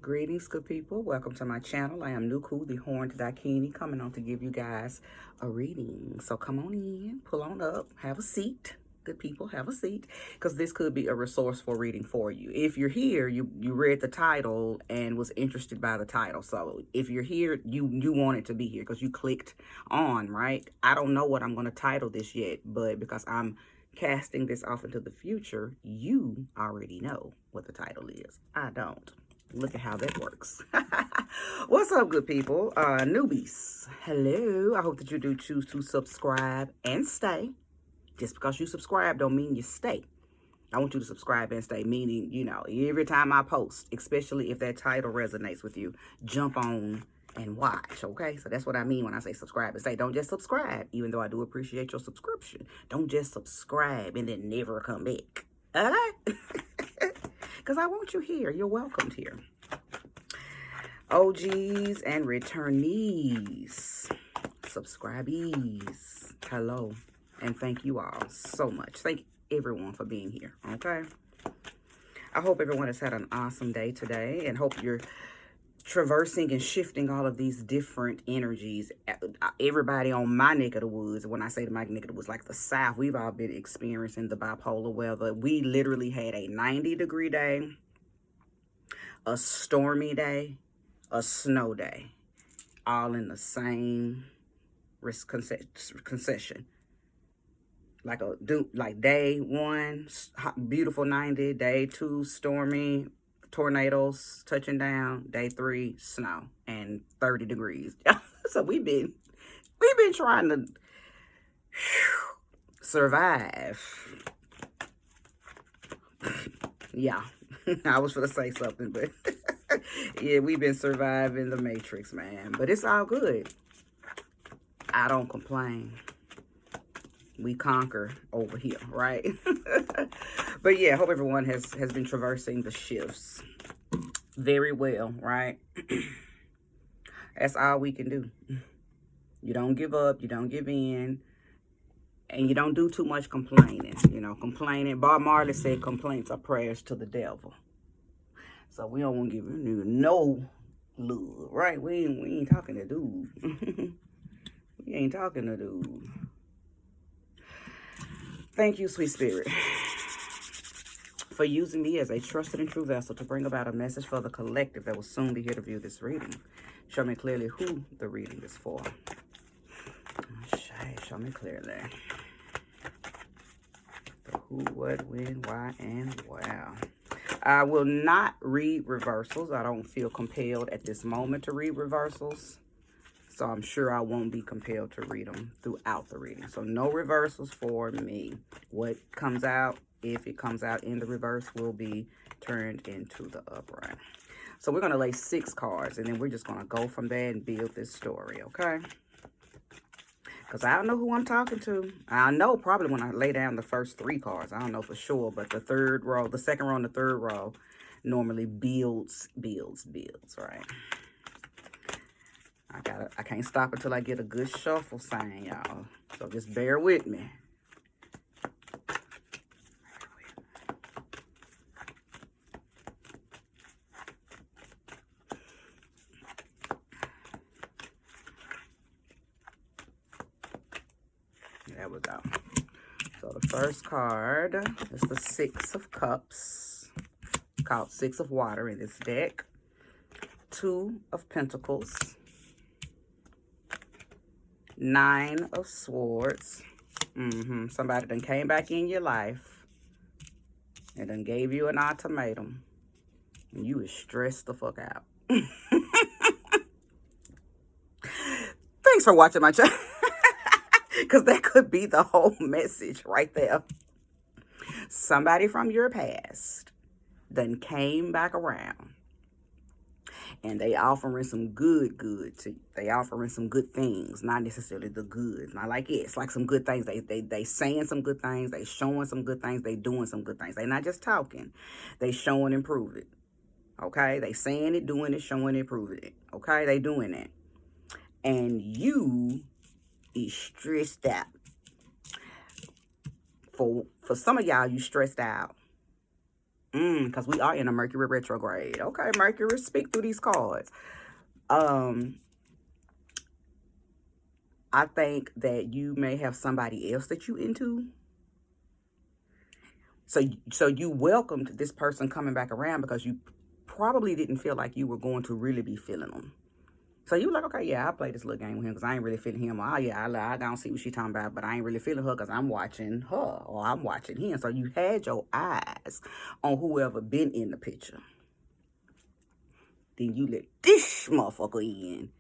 Greetings, good people. Welcome to my channel. I am Nuku, the Horned Dakini, coming on to give you guys a reading. So come on in, pull on up, have a seat. Good people, have a seat, because this could be a resourceful reading for you. If you're here, you read the title and was interested by the title. So if you're here, you wanted to be here because you clicked on, right? I don't know what I'm going to title this yet, but because I'm casting this off into the future, you already know what the title is. I don't. Look at how that works. What's up, good people? Newbies. Hello. I hope that you do choose to subscribe and stay. Just because you subscribe don't mean you stay. I want you to subscribe and stay, meaning, every time I post, especially if that title resonates with you, jump on and watch, okay? So that's what I mean when I say subscribe and stay. Don't just subscribe, even though I do appreciate your subscription. Don't just subscribe and then never come back. Okay? Because I want you here. You're welcomed here. OGs and returnees, subscribees, hello, and thank you all so much. Thank everyone for being here, okay? I hope everyone has had an awesome day today, and hope you're traversing and shifting all of these different energies. Everybody on my neck of the woods, when I say my neck of the woods, like the South, we've all been experiencing the bipolar weather. We literally had a 90-degree day, a stormy day, a snow day, all in the same concession. Like day one, beautiful 90, day two, stormy, tornadoes touching down, day three, snow and 30 degrees. So we've been trying to survive. Yeah. I was gonna say something, but yeah, we've been surviving the matrix, man. But it's all good. I don't complain. We conquer over here, right? But yeah, hope everyone has been traversing the shifts very well, right? That's all we can do. You don't give up, you don't give in, and you don't do too much complaining. Complaining. Bob Marley said complaints are prayers to the devil. So we don't want to give you no love, right? We ain't talking to dude. We ain't talking to dude. Thank you, sweet spirit, for using me as a trusted and true vessel to bring about a message for the collective that will soon be here to view this reading. Show me clearly who the reading is for. Show me clearly. The who, what, when, why, and wow. I will not read reversals. I don't feel compelled at this moment to read reversals. So I'm sure I won't be compelled to read them throughout the reading. So no reversals for me. What comes out, if it comes out in the reverse, will be turned into the upright. So we're going to lay 6 cards, and then we're just going to go from there and build this story, okay? Because I don't know who I'm talking to. I know probably when I lay down the first 3 cards. I don't know for sure, but the third row, the second row and the third row normally builds, right? I can't stop until I get a good shuffle sign, y'all. So just bear with me. There we go. So the first card is the 6 of Cups, called 6 of Water in this deck. 2 of Pentacles. 9 of Swords. Somebody done came back in your life and done gave you an ultimatum. And you is stressed the fuck out. Thanks for watching my channel. Because that could be the whole message right there. Somebody from your past done came back around. And they offering some good to you. They offering some good things, not necessarily the good. Not like it's like some good things. They saying some good things. They showing some good things. They doing some good things. They not just talking. They showing and proving it. Okay? They saying it, doing it, showing it, proving it. Okay? They doing it. And you is stressed out. For some of y'all, you stressed out. Because we are in a Mercury retrograde. Okay, Mercury, speak through these cards. I think that you may have somebody else that you into. So you welcomed this person coming back around because you probably didn't feel like you were going to really be feeling them. So you like, okay, yeah, I play this little game with him because I ain't really feeling him. Oh, yeah, I don't see what she talking about, but I ain't really feeling her because I'm watching her or I'm watching him. So you had your eyes on whoever been in the picture. Then you let this motherfucker in.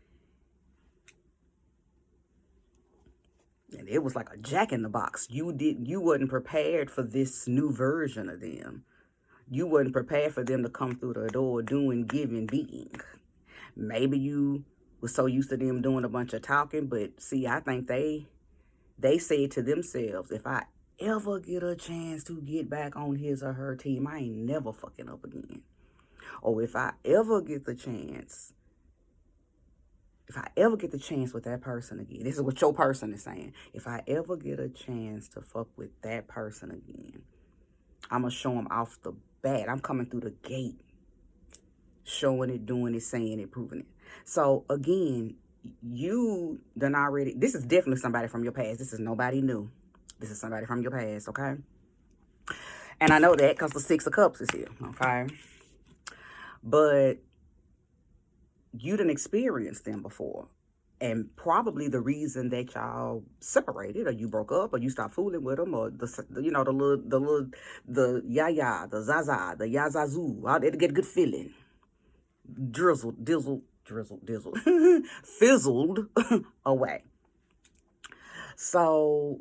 And it was like a jack in the box. You wasn't prepared for this new version of them. You wasn't prepared for them to come through the door doing, giving, being. Maybe you was so used to them doing a bunch of talking, but see, I think they said to themselves, if I ever get a chance to get back on his or her team, I ain't never fucking up again. Or if I ever get the chance with that person again, this is what your person is saying. If I ever get a chance to fuck with that person again, I'm going to show them off the bat. I'm coming through the gate, showing it, doing it, saying it, proving it. So again, you done already, this is definitely somebody from your past. This is nobody new. This is somebody from your past, okay? And I know that because the Six of Cups is here, okay? But you done experienced them before. And probably the reason that y'all separated, or you broke up, or you stopped fooling with them, or the yaya, the zaza, the yazazoo, all that to get a good feeling. Drizzled, fizzled away. So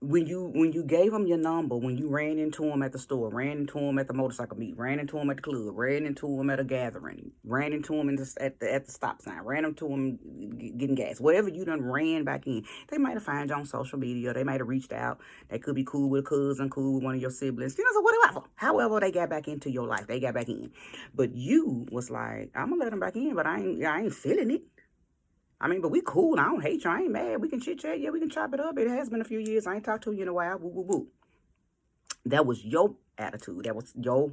when you gave them your number, when you ran into them at the store, ran into them at the motorcycle meet, ran into them at the club, ran into them at a gathering, ran into them at the stop sign, ran into them getting gas, whatever you done ran back in, they might have found you on social media. They might have reached out. They could be cool with a cousin, cool with one of your siblings, so whatever. However, they got back into your life, they got back in. But you was like, I'm gonna let them back in, but I ain't feeling it. I mean, but we cool. I don't hate you. I ain't mad. We can chit-chat. Yeah, we can chop it up. It has been a few years. I ain't talked to you in a while. Woo, woo, woo. That was your attitude. That was your,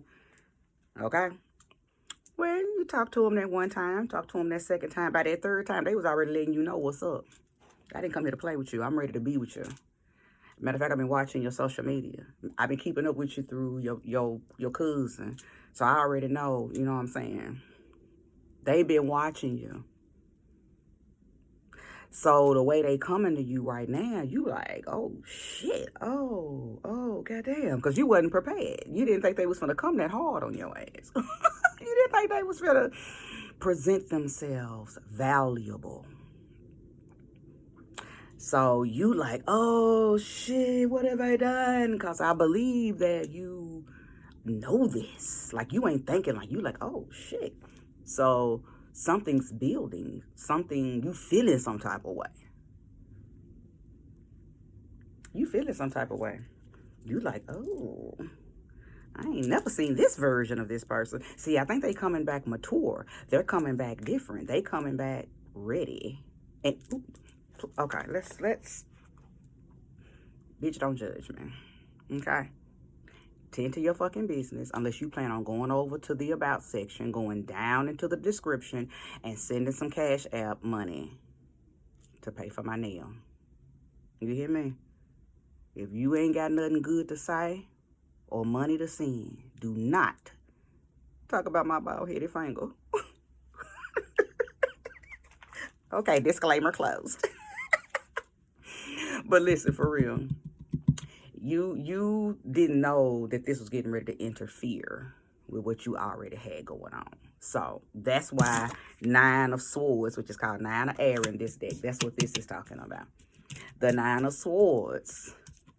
okay? Well, you talked to them that one time. Talked to them that second time. By that third time, they was already letting you know what's up. I didn't come here to play with you. I'm ready to be with you. Matter of fact, I've been watching your social media. I've been keeping up with you through your cousin. So I already know, you know what I'm saying? They been watching you. So the way they coming to you right now, you like, oh shit, oh goddamn, because you wasn't prepared. You didn't think they was gonna come that hard on your ass. You didn't think they was gonna present themselves valuable. So you like, oh shit, what have I done? Because I believe that you know this. Like you ain't thinking, like you like, oh shit. So something's building, something, you feeling some type of way. You feeling some type of way. You like, oh, I ain't never seen this version of this person. See, I think they coming back mature. They're coming back different. They coming back ready. And okay, let's bitch, don't judge me. Okay? Tend to your fucking business unless you plan on going over to the about section, going down into the description, and sending some Cash App money to pay for my nail. You hear me? If you ain't got nothing good to say or money to send, do not talk about my bald-headed finger. Okay, disclaimer closed. But listen, for real. You didn't know that this was getting ready to interfere with what you already had going on. So that's why 9 of Swords, which is called 9 of Air in this deck, that's what this is talking about. The 9 of Swords.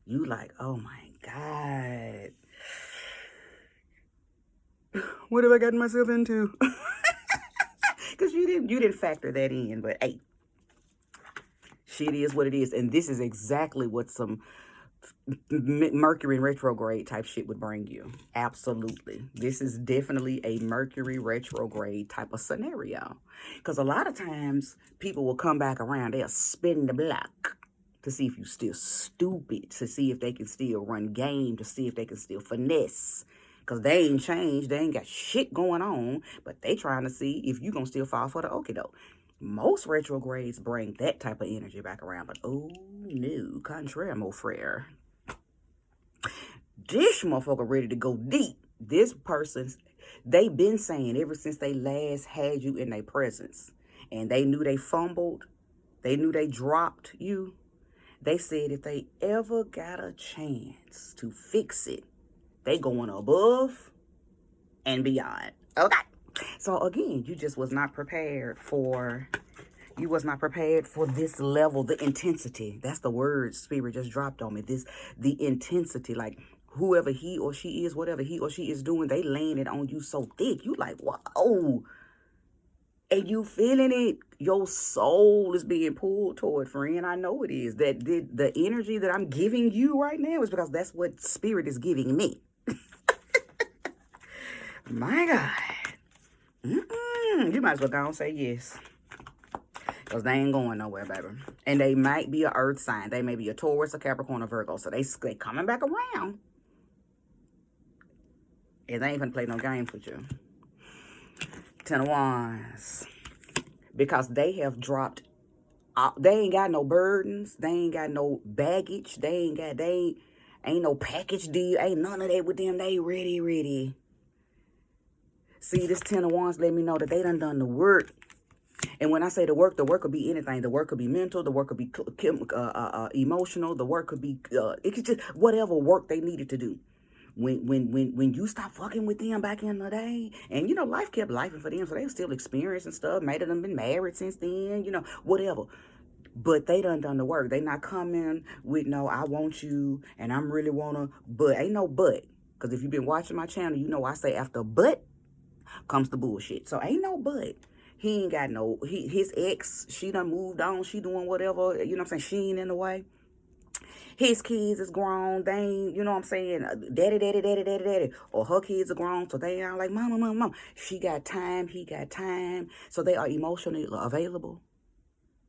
You like, oh my God. What have I gotten myself into? Because you didn't factor that in, but hey, shit is what it is. And this is exactly what some Mercury retrograde type shit would bring you. Absolutely. This is definitely a Mercury retrograde type of scenario. Because a lot of times people will come back around, they'll spin the block to see if you're still stupid, to see if they can still run game, to see if they can still finesse. Because they ain't changed. They ain't got shit going on. But they trying to see if you going to still fall for the okie doke. Most retrogrades bring that type of energy back around. But oh no, contraire, mon frere. This motherfucker ready to go deep. This person's, they been saying ever since they last had you in their presence. And they knew they fumbled. They knew they dropped you. They said if they ever got a chance to fix it, they going above and beyond. Okay. So again, you just was not prepared for, you was not prepared for this level, the intensity. That's the word Spirit just dropped on me. The intensity, like whoever he or she is, whatever he or she is doing, they laying it on you so thick. You like, whoa. And you feeling it. Your soul is being pulled toward, friend. I know it is. That the energy that I'm giving you right now is because that's what Spirit is giving me. My God. You might as well go and say yes. Because they ain't going nowhere, baby. And they might be an earth sign. They may be a Taurus, a Capricorn, or Virgo. So they coming back around. And they ain't gonna play no games with you. Ten of Wands. Because they have dropped, they ain't got no burdens. They ain't got no baggage. They ain't no package deal. Ain't none of that with them. They ready. See, this Ten of Wands let me know that they done the work. And when I say the work could be anything. The work could be mental. The work could be emotional. The work could be, it could just, whatever work they needed to do. When you stop fucking with them back in the day, and, you know, life kept lifing for them, so they were still experiencing stuff. Made of them been married since then, you know, whatever. But they done the work. They not coming with no, I want you, and I'm really wanna, but ain't no but. Because if you've been watching my channel, you know I say after but comes the bullshit. So ain't no but. He ain't got no, his ex, she done moved on, she doing whatever, you know what I'm saying, she ain't in the way. His kids is grown, they ain't, you know what I'm saying, daddy. Or her kids are grown, so they are like, mama. She got time, he got time. So they are emotionally available.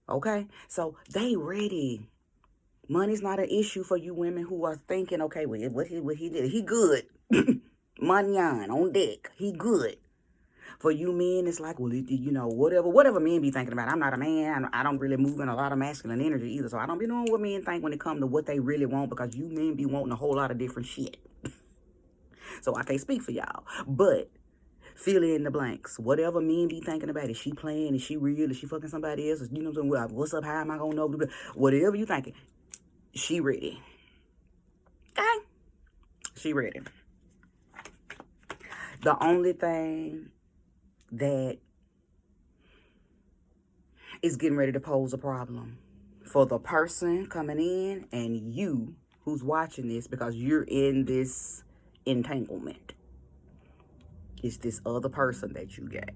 Okay? So they ready. Money's not an issue for you women who are thinking, okay, well, what he did, he good. Money on deck, he good. For you men, it's like, well, you know, whatever men be thinking about. I'm not a man. I don't really move in a lot of masculine energy either. So I don't be knowing what men think when it comes to what they really want, because you men be wanting a whole lot of different shit. So I can't speak for y'all. But fill in the blanks. Whatever men be thinking about, is she playing? Is she real? Is she fucking somebody else? You know what I'm saying? What's up? How am I going to know? Whatever you thinking, she ready. Okay? She ready. The only thing that is getting ready to pose a problem for the person coming in and you who's watching this, because you're in this entanglement, is this other person that you got.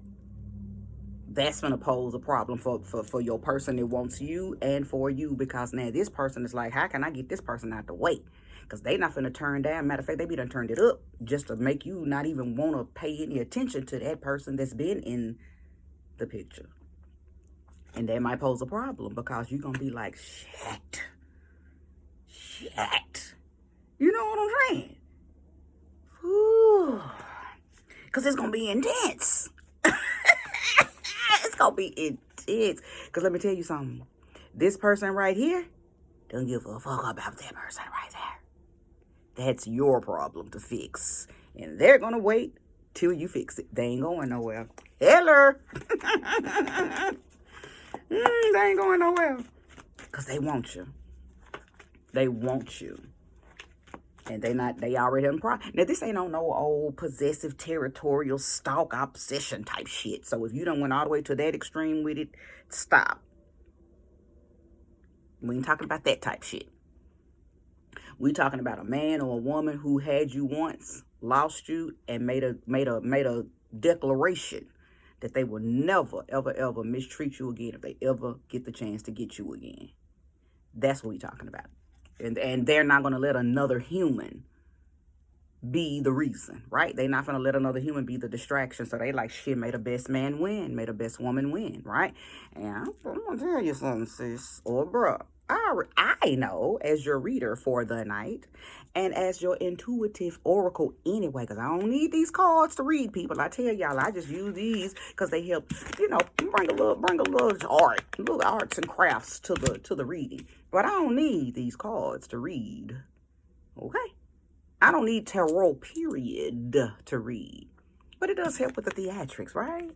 That's going to pose a problem for your person that wants you and for you, because now this person is like, how can I get this person out the way? Because they not finna turn down. Matter of fact, they be done turned it up just to make you not even want to pay any attention to that person that's been in the picture. And that might pose a problem, because you're going to be like, shit. You know what I'm saying? Because it's going to be intense. It's going to be intense. Because let me tell you something. This person right here don't give a fuck about that person right there. That's your problem to fix. And they're going to wait till you fix it. They ain't going nowhere. Hello. They ain't going nowhere. Because they want you. They want you. And they already have problem. Now, this ain't on no old possessive, territorial, stalk, obsession type shit. So if you done went all the way to that extreme with it, stop. We ain't talking about that type shit. We talking about a man or a woman who had you once, lost you, and made a declaration that they will never, ever mistreat you again if they ever get the chance to get you again. That's what we talking about. And they're not going to let another human be the reason, right? They're not going to let another human be the distraction. So they like, shit, may the best man win, may the best woman win, right? And I'm going to tell you something, sis or bruh. I know as your reader for the night and as your intuitive oracle anyway, because I don't need these cards to read people. I tell y'all, I just use these because they help, bring a little little arts and crafts to the reading. But I don't need these cards to read. Okay? I don't need tarot period to read. But it does help with the theatrics, right?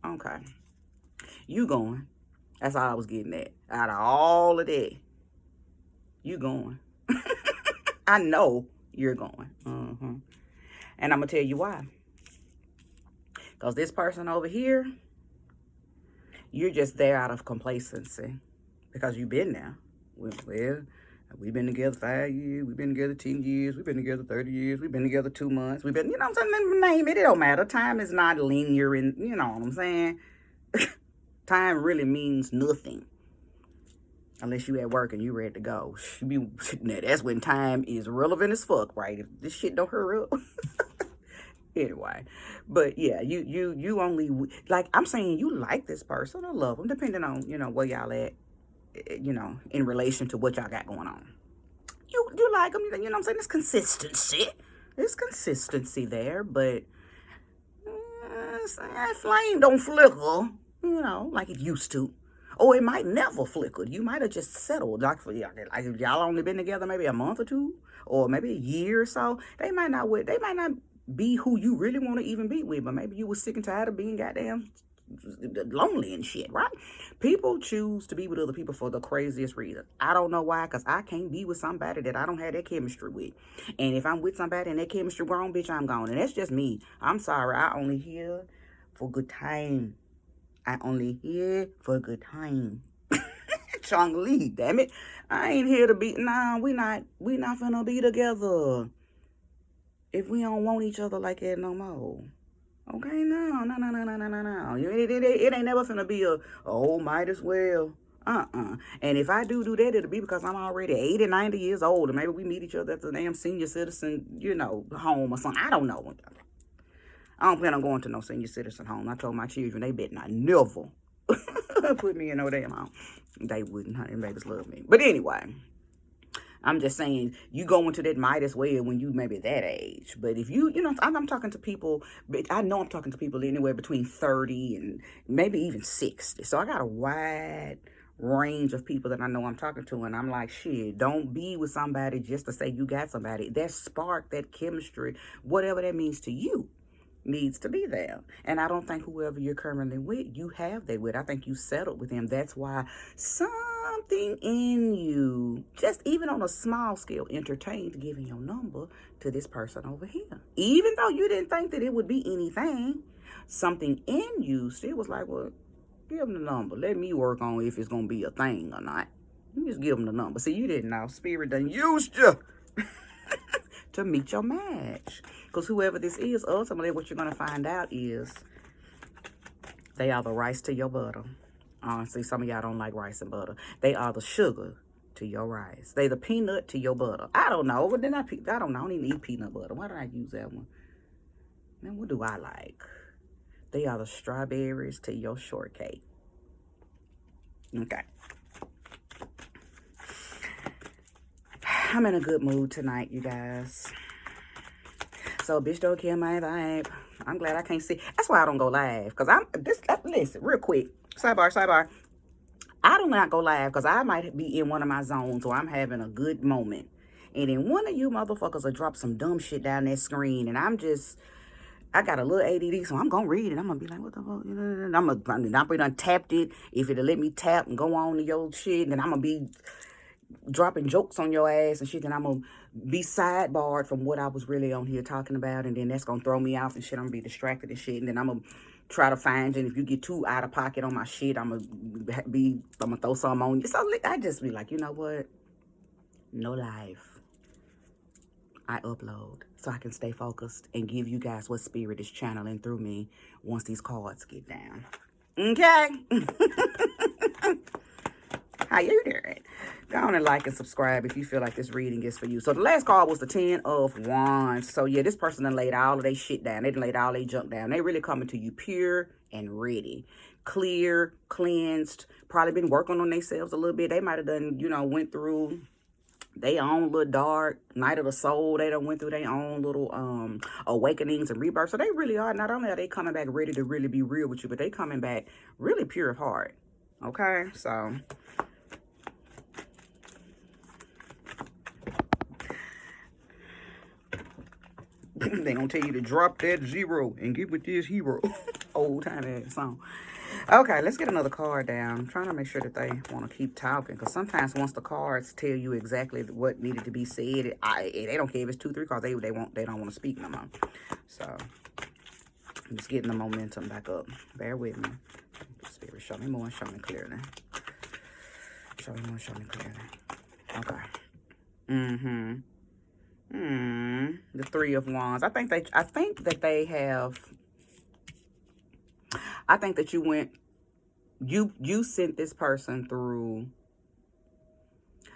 Okay. You going. That's all I was getting at. Out of all of that, you going. I know you're going. And I'm going to tell you why. Because this person over here, you're just there out of complacency. Because you've been there. Well, we've been together 5 years. We've been together 10 years. We've been together 30 years. We've been together 2 months. We've been, you know what I'm saying? Name it. It don't matter. Time is not linear. And you know what I'm saying? Time really means nothing. Unless you at work and you ready to go. Now, that's when time is relevant as fuck, right? If this shit don't hurry up. Anyway. But yeah, you only, like, I'm saying you like this person or love them, depending on, where y'all at, in relation to what y'all got going on. You like them, you know what I'm saying? It's consistency. There's consistency there, but that flame don't flicker, like it used to. Or it might never flicker. You might have just settled. Like if y'all only been together maybe a month or two, or maybe a year or so. They might not be who you really want to even be with, but maybe you were sick and tired of being goddamn lonely and shit, right? People choose to be with other people for the craziest reason. I don't know why, because I can't be with somebody that I don't have that chemistry with. And if I'm with somebody and that chemistry wrong, bitch, I'm gone. And that's just me. I'm sorry. I only here for good time. I only here for a good time. Chong Lee, damn it. I ain't here to be, we not finna be together. If we don't want each other like that no more. Okay, no. It ain't never finna be might as well. And if I do that, it'll be because I'm already 80, 90 years old. And maybe we meet each other at the damn senior citizen, home or something. I don't know. I don't plan on going to no senior citizen home. I told my children they better not never put me in no damn home. They wouldn't, honey. Babies love me. But anyway, I'm just saying you go into that might as well when you maybe that age. But if I'm talking to people, I know I'm talking to people anywhere between 30 and maybe even 60. So I got a wide range of people that I know I'm talking to, and I'm like, shit, don't be with somebody just to say you got somebody. That spark, that chemistry, whatever that means to you, needs to be there. And I don't think whoever you're currently with, you have that with. I think you settled with him. That's why something in you, just even on a small scale, entertained giving your number to this person over here. Even though you didn't think that it would be anything, something in you still was like, well, give him the number. Let me work on if it's going to be a thing or not. You just give him the number. See, you didn't know. Spirit done used you to meet your match. Because whoever this is, ultimately what you're going to find out is they are the rice to your butter. See, some of y'all don't like rice and butter. They are the sugar to your rice. They the peanut to your butter. I don't know. But then I don't know. I don't even eat peanut butter. Why did I use that one? Man, what do I like? They are the strawberries to your shortcake. Okay. I'm in a good mood tonight, you guys. So, bitch, don't kill my vibe. I'm glad I can't see. That's why I don't go live. Because listen, real quick. Sidebar. I do not go live because I might be in one of my zones or I'm having a good moment. And then one of you motherfuckers will drop some dumb shit down that screen. And I got a little ADD, so I'm going to read it. I'm going to be like, what the fuck? I'm not be done tapped it. If it'll let me tap and go on to your shit, then I'm going to be dropping jokes on your ass and shit, then I'm gonna be sidebarred from what I was really on here talking about, and then that's gonna throw me off and shit. I'm gonna be distracted and shit, and then I'm gonna try to find you, and if you get too out of pocket on my shit, I'm gonna throw some on you. So I just be like, you know what? No live. I upload so I can stay focused and give you guys what spirit is channeling through me once these cards get down. Okay? How you doing? Go on and like and subscribe if you feel like this reading is for you. So the last card was the 10 of Wands. So yeah, this person done laid all of their shit down. They done laid all their junk down. They really coming to you pure and ready. Clear, cleansed, probably been working on themselves a little bit. They might have done, went through they own little dark night of the soul. They done went through their own little awakenings and rebirth. So they really are, not only are they coming back ready to really be real with you, but they coming back really pure of heart. Okay, so they gonna tell you to drop that zero and get with this hero. Old time ass song. Okay, let's get another card down. I'm trying to make sure that they want to keep talking, because sometimes once the cards tell you exactly what needed to be said, they don't care if it's 2, 3 cards. They don't want to speak no more. So I'm just getting the momentum back up. Bear with me. Spirit, show me more, show me clearly. Show me more, show me clearly. Okay. The 3 of Wands. I think that you sent this person through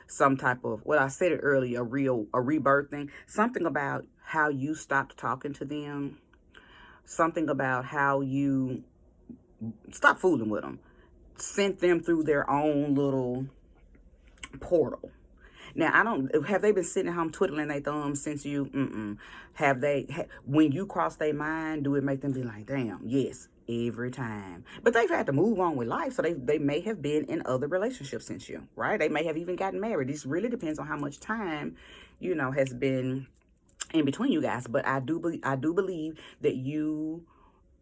some type of, well, I said it earlier, a rebirthing. Something about how you stopped talking to them. Something about how you stopped fooling with them. Sent them through their own little portal. Now, have they been sitting at home twiddling their thumbs since you? Have they, when you cross their mind, do it make them be like, damn, yes, every time? But they've had to move on with life, so they may have been in other relationships since you, right? They may have even gotten married. This really depends on how much time, has been in between you guys. But I do believe that you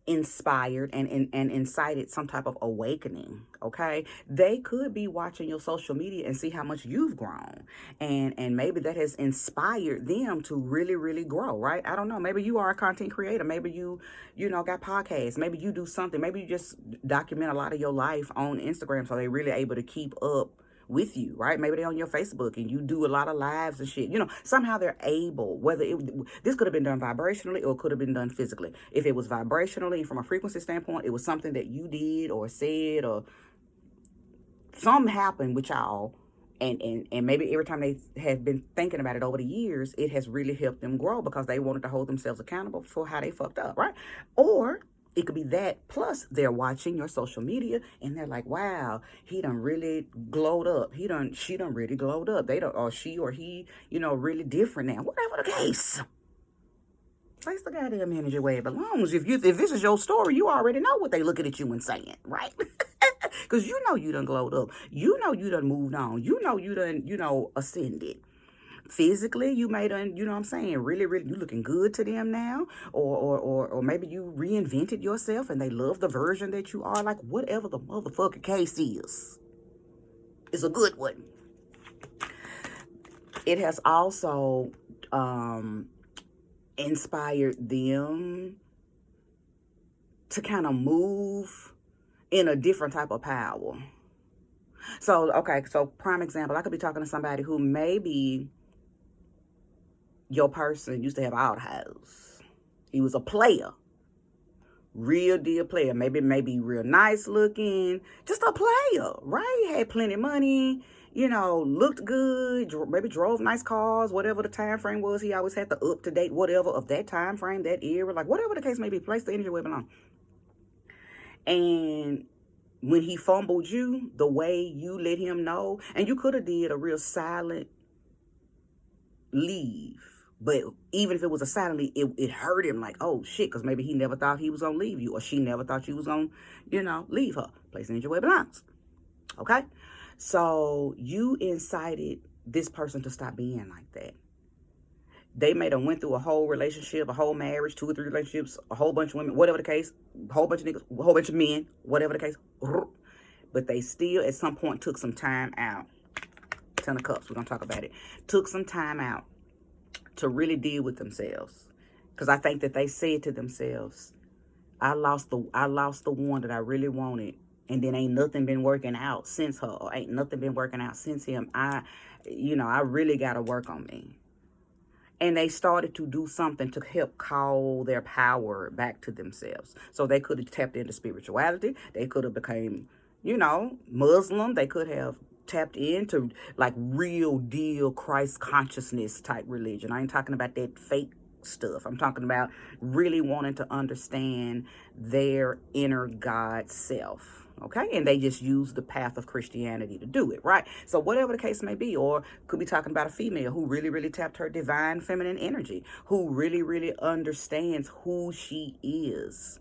inspired and incited some type of awakening. Okay, they could be watching your social media and see how much you've grown, and maybe that has inspired them to really grow, right? I don't know, maybe you are a content creator, maybe you got podcasts, maybe you do something, maybe you just document a lot of your life on Instagram, so they're really able to keep up with you, right? Maybe they're on your Facebook and you do a lot of lives and shit. Somehow they're able, this could have been done vibrationally or it could have been done physically. If it was vibrationally, from a frequency standpoint, it was something that you did or said, or something happened with y'all, and maybe every time they have been thinking about it over the years, it has really helped them grow because they wanted to hold themselves accountable for how they fucked up, right? Or it could be that, plus they're watching your social media and they're like, wow, he done really glowed up. She done really glowed up. Or she or he, really different now. Whatever the case. Place the goddamn energy where it belongs. If this is your story, you already know what they looking at you and saying, right? Because you done glowed up. You done moved on. You done, ascended. Physically, you may done, what I'm saying, really, you looking good to them now, or maybe you reinvented yourself and they love the version that you are. Like, whatever the motherfucking case is a good one. It has also inspired them to kind of move in a different type of power. So, okay, so prime example, I could be talking to somebody who maybe your person used to have all the house. He was a player. Real deal player. Maybe real nice looking. Just a player, right? Had plenty of money, looked good, maybe drove nice cars, whatever the time frame was. He always had the up-to-date whatever of that time frame, that era, like whatever the case may be, place the energy where it belongs. And when he fumbled you, the way you let him know, and you could have did a real silent leave. But even if it was a silent leave, it hurt him, like, oh shit, because maybe he never thought he was going to leave you, or she never thought you was going to, leave her. Place energy where it belongs. Okay? So you incited this person to stop being like that. They may have went through a whole relationship, a whole marriage, 2 or 3 relationships, a whole bunch of women, whatever the case, a whole bunch of niggas, a whole bunch of men, whatever the case. But they still, at some point, took some time out. 10 of Cups, we're going to talk about it. Took some time out to really deal with themselves. Because I think that they said to themselves, I lost the one that I really wanted. And then ain't nothing been working out since her. Or ain't nothing been working out since him. I really got to work on me. And they started to do something to help call their power back to themselves. So they could have tapped into spirituality. They could have became, Muslim. They could have tapped into like real deal Christ consciousness type religion. I ain't talking about that fake stuff. I'm talking about really wanting to understand their inner God self. Okay, and they just use the path of Christianity to do it, right? So whatever the case may be, or could be talking about a female who really, really tapped her divine feminine energy, who really, really understands who she is,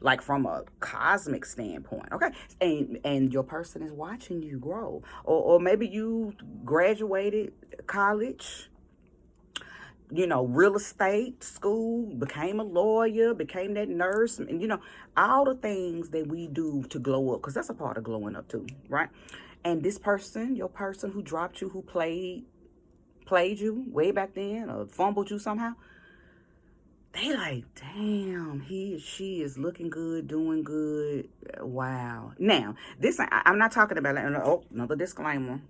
like from a cosmic standpoint. Okay, and your person is watching you grow, or maybe you graduated college, you know, real estate school, became a lawyer, became that nurse, and you know, all the things that we do to glow up, because that's a part of glowing up too, right? And this person, your person who dropped you, who played you way back then, or fumbled you somehow, they like, damn, he or she is looking good, doing good. Wow. Now, this I'm not talking about, oh, another disclaimer.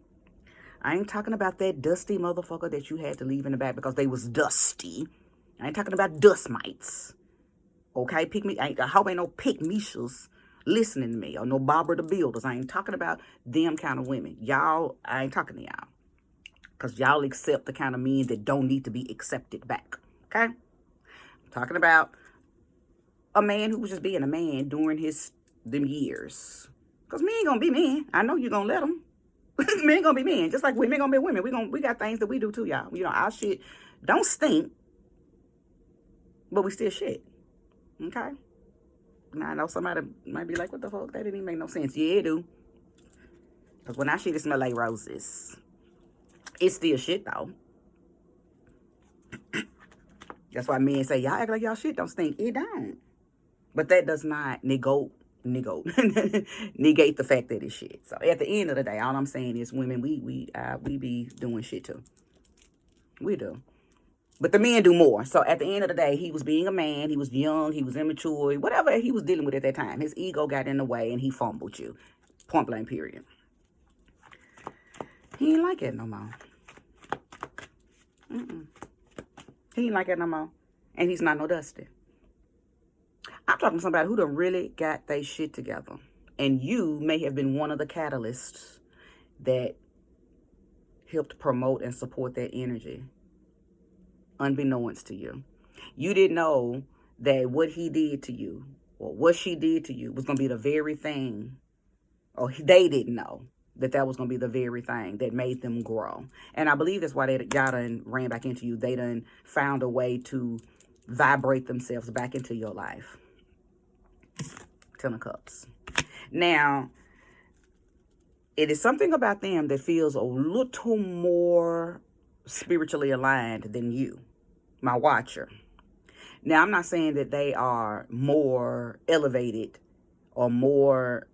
I ain't talking about that dusty motherfucker that you had to leave in the back because they was dusty. I ain't talking about dust mites. Okay, I hope ain't no pick Mishas listening to me, or no Barbara the Builders. I ain't talking about them kind of women. Y'all, I ain't talking to y'all. Because y'all accept the kind of men that don't need to be accepted back. Okay? I'm talking about a man who was just being a man during them years. Because men ain't gonna be men. I know you gonna let them. Men gonna be men, just like women gonna be women. We got things that we do too, y'all. You know, our shit don't stink, but we still shit. Okay? Now I know somebody might be like, what the fuck? That didn't even make no sense. Yeah, it do. Because when our shit, it smell like roses. It's still shit though. That's why men say, y'all act like y'all shit don't stink. It don't. But that does not negate the fact that it's shit. So at the end of the day, all I'm saying is, women, we be doing shit too. We do. But the men do more. So at the end of the day, he was being a man. He was young. He was immature. Whatever he was dealing with at that time. His ego got in the way and he fumbled you. Point blank, period. He ain't like that no more. He ain't like that no more. And he's not no dusty. I'm talking to somebody who done really got their shit together. And you may have been one of the catalysts that helped promote and support that energy, unbeknownst to you. You didn't know that what he did to you, or what she did to you, was going to be the very thing, or they didn't know that was going to be the very thing that made them grow. And I believe that's why y'all done ran back into you. They done found a way to vibrate themselves back into your life. Ten of Cups. Now, it is something about them that feels a little more spiritually aligned than you, my watcher. Now, I'm not saying that they are more elevated or more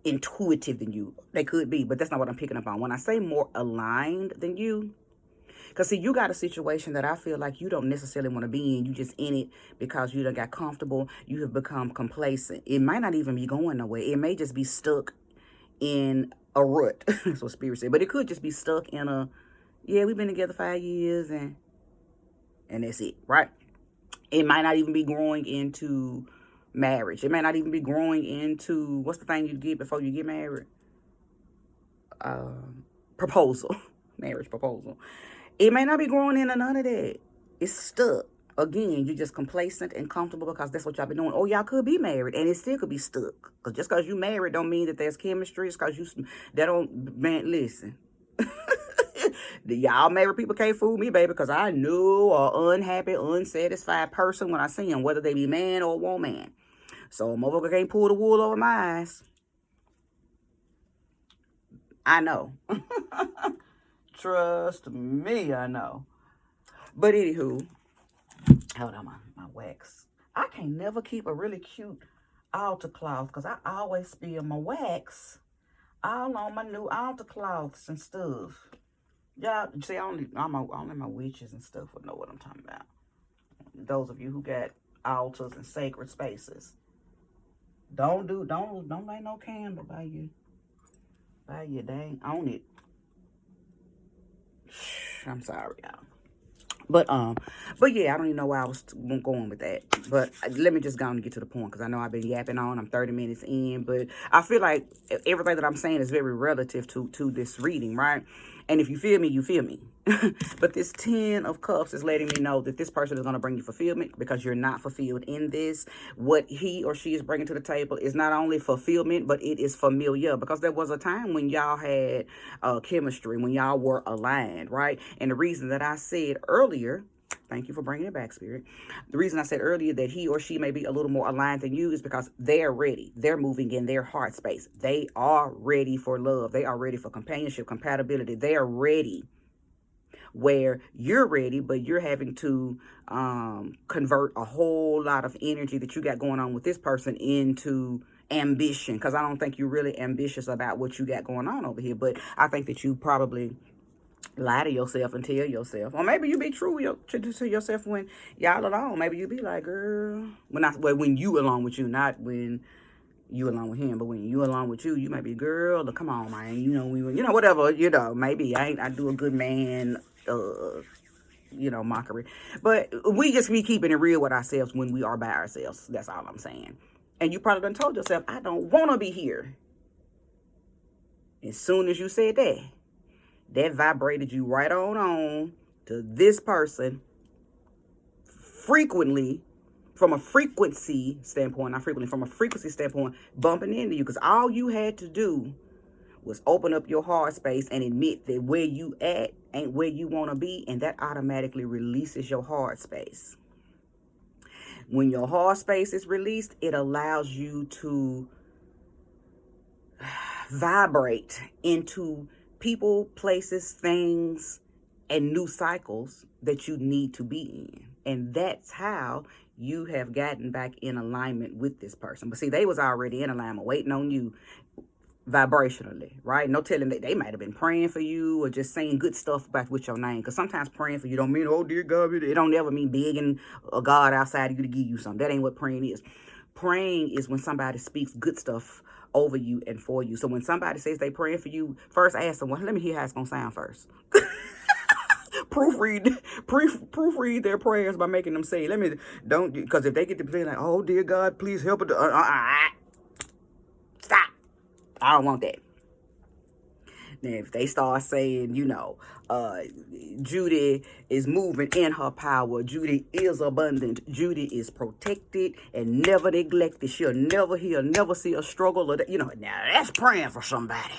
intuitive than you. They could be, but that's not what I'm picking up on. When I say more aligned than you, because see, you got a situation that I feel like you don't necessarily want to be in. You just in it because you done got comfortable. You have become complacent. It might not even be going nowhere. It may just be stuck in a rut. That's what Spirit said. But it could just be stuck in a, yeah, we've been together 5 years and that's it, right? It might not even be growing into marriage. It might not even be growing into, what's the thing you get before you get married? Proposal. Marriage proposal. It may not be growing into none of that. It's stuck. Again, you're just complacent and comfortable because that's what y'all been doing. Or y'all could be married and it still could be stuck. Because just because you married don't mean that there's chemistry. It's because that don't, man, listen. Y'all married people can't fool me, baby, because I know an unhappy, unsatisfied person when I see them, whether they be man or woman. So a motherfucker can't pull the wool over my eyes. I know. Trust me, I know. But anywho, hold on, my wax. I can never keep a really cute altar cloth because I always spill my wax all on my new altar cloths and stuff. Y'all, see, only my witches and stuff would know what I'm talking about. Those of you who got altars and sacred spaces. Don't light no candle by you. Dang on it. I'm sorry, y'all. But yeah, I don't even know why I was going with that. But let me just go on and get to the point, because I know I've been yapping on. I'm 30 minutes in, but I feel like everything that I'm saying is very relative to this reading, right? And if you feel me, you feel me. But this 10 of Cups is letting me know that this person is going to bring you fulfillment, because you're not fulfilled in this. What he or she is bringing to the table is not only fulfillment, but it is familiar, because there was a time when y'all had chemistry, when y'all were aligned, right? And the reason that I said earlier, thank you for bringing it back, Spirit. The reason I said earlier that he or she may be a little more aligned than you is because they're ready. They're moving in their heart space. They are ready for love. They are ready for companionship, compatibility. They are ready, where you're ready, but you're having to convert a whole lot of energy that you got going on with this person into ambition, because I don't think you're really ambitious about what you got going on over here. But I think that you probably lie to yourself and tell yourself, or maybe you be true to yourself when y'all alone. Maybe you be like, girl, when you alone with you, not when you along with him, but when you along with you might be, girl, look, come on, man, whatever, maybe I do a good man, mockery. But we just be keeping it real with ourselves when we are by ourselves. That's all I'm saying. And you probably done told yourself, I don't want to be here. As soon as you said that vibrated you right on to this person frequently, from a frequency standpoint, not frequently, from a frequency standpoint, bumping into you. Because all you had to do was open up your heart space and admit that where you at ain't where you want to be, and that automatically releases your heart space. When your heart space is released, it allows you to vibrate into people, places, things, and new cycles that you need to be in. And that's how you have gotten back in alignment with this person. But see, they was already in alignment, waiting on you vibrationally, right? No telling that they might have been praying for you or just saying good stuff about with your name. Because sometimes praying for you don't mean, oh dear God, it don't ever mean begging a God outside of you to give you something. That ain't what praying is. Praying is when somebody speaks good stuff over you and for you. So when somebody says they praying for you, first ask them, well, let me hear how it's gonna sound first. proofread their prayers by making them say, because if they get to be like, oh dear God, please help it. Stop. I don't want that. Now, if they start saying, Judy is moving in her power, Judy is abundant, Judy is protected and never neglected, he'll never see a struggle, or now that's praying for somebody.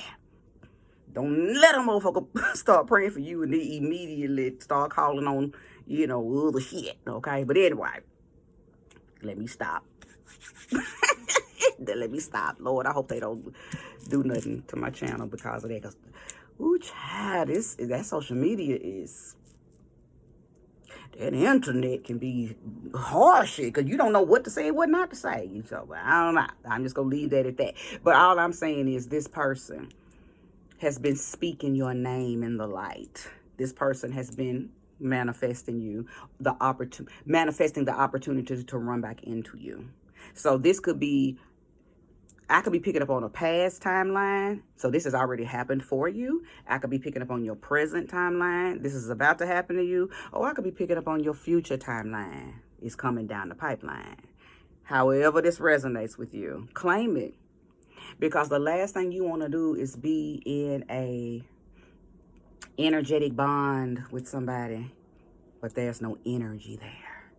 Don't let a motherfucker start praying for you and they immediately start calling on, other shit, okay? But anyway, let me stop. Let me stop. Lord, I hope they don't do nothing to my channel because of that. Because, ooh, child, that social media is... That internet can be harsh because you don't know what to say and what not to say. So, I don't know. I'm just going to leave that at that. But all I'm saying is this person has been speaking your name in the light. This person has been manifesting manifesting the opportunity to run back into you. So this could be, I could be picking up on a past timeline. So this has already happened for you. I could be picking up on your present timeline. This is about to happen to you. Or I could be picking up on your future timeline. It's coming down the pipeline. However this resonates with you, claim it. Because the last thing you want to do is be in a energetic bond with somebody, but there's no energy there.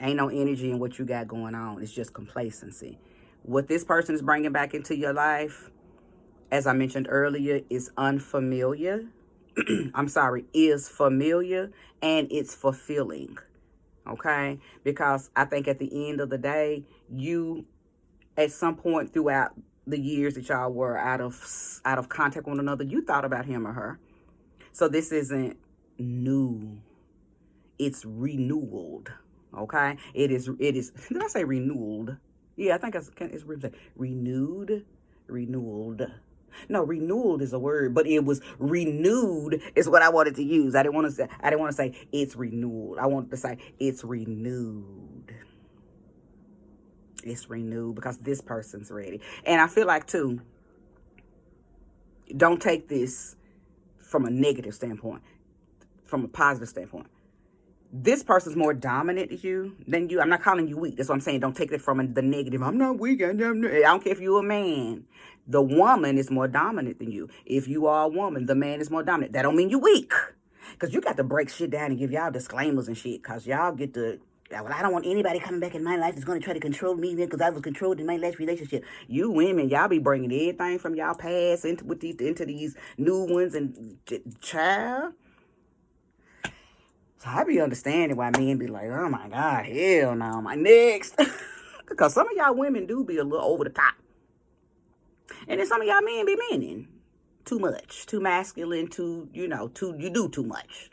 Ain't no energy in what you got going on. It's just complacency. What this person is bringing back into your life, as I mentioned earlier, is unfamiliar. is familiar, and it's fulfilling. Okay? Because I think at the end of the day, you, at some point throughout the years that y'all were out of contact with one another, you thought about him or her. So this isn't new. It's renewed. Okay? It is. Did I say renewed? Yeah, I think it's renewed. No, renewed is a word, but it was renewed is what I wanted to use. I didn't want to say it's renewed. I wanted to say it's renewed. It's renewed because this person's ready. And I feel like too, don't take this from a negative standpoint. from a positive standpoint. This person's more dominant than you. I'm not calling you weak. That's what I'm saying. Don't take it from the negative. I'm not weak. I don't care if you're a man. The woman is more dominant than you. If you are a woman, the man is more dominant. That don't mean you weak. Because you got to break shit down and give y'all disclaimers and shit. Because y'all get to, well, I don't want anybody coming back in my life that's going to try to control me because I was controlled in my last relationship. You women, y'all be bringing everything from y'all past into these new ones. And child. So I be understanding why men be like, oh my God, hell no, my next. Because some of y'all women do be a little over the top. And then some of y'all men be meaning too much, too masculine, you do too much.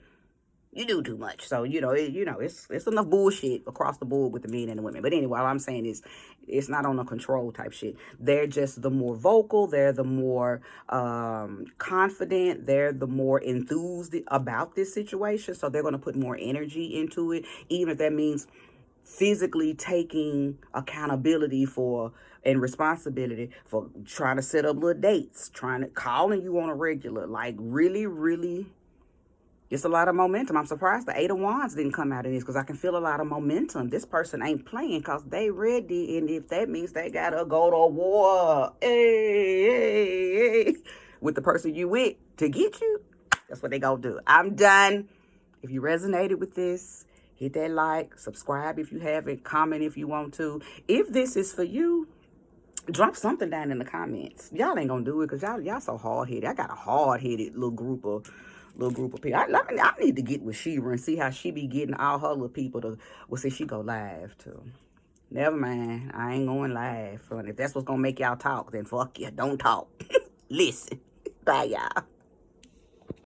You do too much. So, it's enough bullshit across the board with the men and the women. But anyway, all I'm saying is it's not on a control type shit. They're just the more vocal. They're the more confident. They're the more enthused about this situation. So they're going to put more energy into it, even if that means physically taking accountability for and responsibility for trying to set up little dates, calling you on a regular, like really. It's a lot of momentum. I'm surprised the 8 of Wands didn't come out of this because I can feel a lot of momentum. This person ain't playing because they ready. And if that means they got to go to war with the person you with to get you, that's what they going to do. I'm done. If you resonated with this, hit that like, subscribe if you haven't, comment if you want to. If this is for you, drop something down in the comments. Y'all ain't going to do it because y'all so hard-headed. I got a hard-headed little group of people. I need to get with Shira and see how she be getting all her little people to, see she go live too. Never mind. I ain't going live. And if that's what's going to make y'all talk, then fuck you. Don't talk. Listen. Bye, y'all.